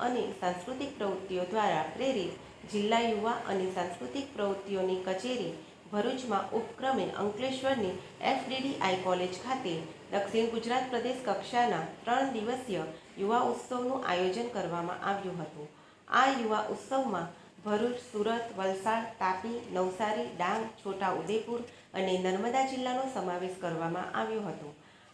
અને સાંસ્કૃતિક પ્રવૃત્તિઓ દ્વારા પ્રેરિત જિલ્લા યુવા અને સાંસ્કૃતિક પ્રવૃત્તિઓની કચેરી ભરૂચમાં ઉપક્રમે અંકલેશ્વરની FDDI કોલેજ ખાતે દક્ષિણ ગુજરાત પ્રદેશ કક્ષાના 3 દિવસીય યુવા ઉત્સવનું આયોજન કરવામાં આવ્યું હતું। આ યુવા ઉત્સવમાં ભરૂચ, સુરત, વલસાડ, તાપી, નવસારી, ડાંગ, છોટા ઉદેપુર અને નર્મદા જિલ્લાનો સમાવેશ કરવામાં આવ્યો હતો।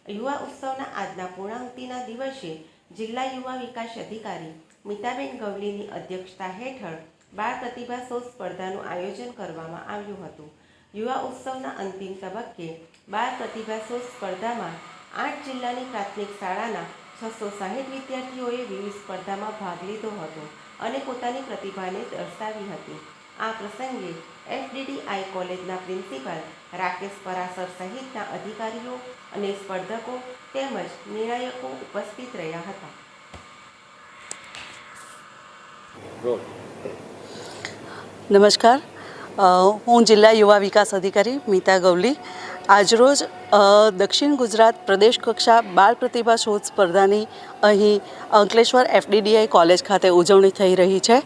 યુવા ઉત્સવના આજના પૂર્ણાહુતિના દિવસે જિલ્લા યુવા વિકાસ અધિકારી મીતાબેન ગવલીની અધ્યક્ષતા હેઠળ બાળ પ્રતિભા શોધ સ્પર્ધાનું આયોજન કરવામાં આવ્યું હતું। યુવા ઉત્સવના અંતિમ તબક્કે બાળ પ્રતિભા શોધ સ્પર્ધામાં 8 જિલ્લાની પ્રાથમિક શાળાના 660 વિદ્યાર્થીઓએ વિવિધ સ્પર્ધામાં ભાગ લીધો હતો અને પોતાની પ્રતિભાને દર્શાવી હતી। આ પ્રસંગે FDDI કોલેજના પ્રિન્સિપાલ રાકેશ પરાસર સહિતના અધિકારીઓ અને સ્પર્ધકો તેમજ નિર્ણાયકો ઉપસ્થિત રહ્યા હતા। નમસ્કાર, હું જિલ્લા યુવા વિકાસ અધિકારી મીતા ગવલી। આજરોજ દક્ષિણ ગુજરાત પ્રદેશ કક્ષા બાળ પ્રતિભા શોધ સ્પર્ધાની અહીં અંકલેશ્વર FDDI કોલેજ ખાતે ઉજવણી થઈ રહી છે।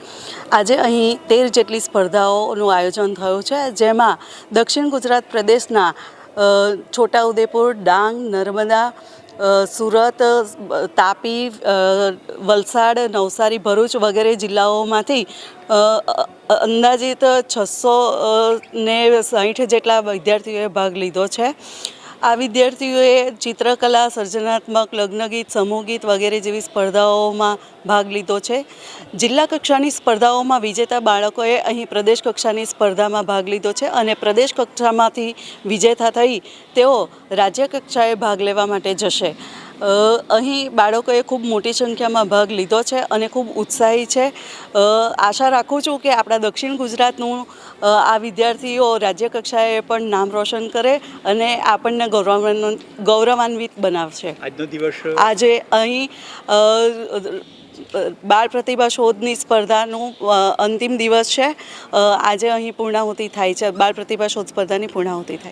આજે અહીં 13 જેટલી સ્પર્ધાઓનું આયોજન થયું છે, જેમાં દક્ષિણ ગુજરાત પ્રદેશના છોટાઉદેપુર, ડાંગ, નર્મદા, સુરત, તાપી, વલસાડ, નવસારી, ભરૂચ વગેરે જિલ્લાઓમાંથી અંદાજિત 660 જેટલા વિદ્યાર્થીઓએ ભાગ લીધો છે। આ વિદ્યાર્થીઓએ ચિત્રકલા, સર્જનાત્મક, લગ્નગીત, સમૂહગીત વગેરે જેવી સ્પર્ધાઓમાં ભાગ લીધો છે। જિલ્લા કક્ષાની સ્પર્ધાઓમાં વિજેતા બાળકોએ અહીં પ્રદેશ કક્ષાની સ્પર્ધામાં ભાગ લીધો છે અને પ્રદેશ કક્ષામાંથી વિજેતા થઈ તેઓ રાજ્ય કક્ષાએ ભાગ લેવા માટે જશે। અહીં બાળકોએ ખૂબ મોટી સંખ્યામાં ભાગ લીધો છે અને ખૂબ ઉત્સાહી છે। આશા રાખું છું કે આપણા દક્ષિણ ગુજરાતનું આ વિદ્યાર્થીઓ રાજ્ય કક્ષાએ પણ નામ રોશન કરે અને આપણને ગૌરવાન્વિત બનાવશે। આજે અહીં બાળ પ્રતિભા શોધની સ્પર્ધાનું અંતિમ દિવસ છે। આજે અહીં પૂર્ણાહુતિ થાય છે, બાળ પ્રતિભા શોધ સ્પર્ધાની પૂર્ણાહુતિ થાય છે।